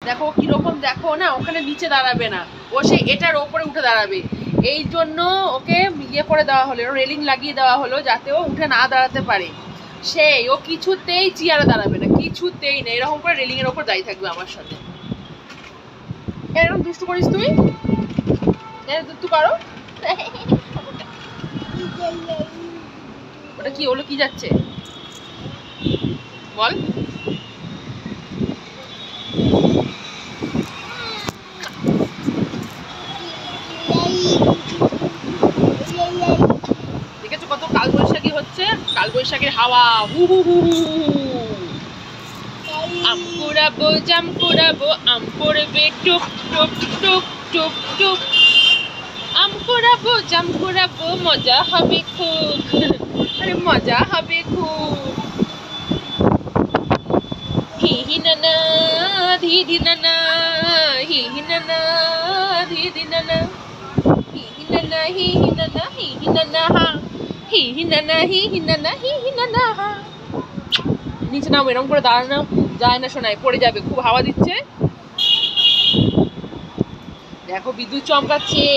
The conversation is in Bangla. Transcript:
দেখো কিরকম, দেখো না ওখানে নিচে দাঁড়াবে না, ও সে এটার ওপরে উঠে দাঁড়াবে। এই জন্য ওকে ইয়ে করে দেওয়া হলো, রেলিং লাগিয়ে দেওয়া হলো যাতে ও উঠে না দাঁড়াতে পারে। সেই ও কিছুতেই চেয়ারে দাঁড়াবে না, কিছুতেই না, এরকম করে রেলিং এর ওপর দাঁড়িয়ে থাকবে আমার সাথে। এরকম দুষ্টু করিস তুই, দুষ্টু করো। ওটা কি হলো, কি যাচ্ছে বল? দেখেছো কত কালবৈশাখী হচ্ছে, কালবৈশাখীর হাওয়া, হু হু হু হু। আম কুড়াবো, জাম কুড়াবো, আম পড়বে টুপ টুপ টুপ টুপ টুপ। আম কুড়াবো, জাম কুড়াবো, মজা হবে খুব, আরে মজা হবে খুব। হি হি নানা ধি ধি নানা, হি হি নানা ধি ধি নানা, হি হি নানা হি হি নানা হি হি নানা হা, হি হি নানা হি হি নানা হি হি নানা হা। নিচে নাও, এরকম করে দাঁড়ানো যায় না শোনায়, পড়ে যাবে, খুব হাওয়া দিচ্ছে। দেখো বিদ্যুৎ চমকাচ্ছে।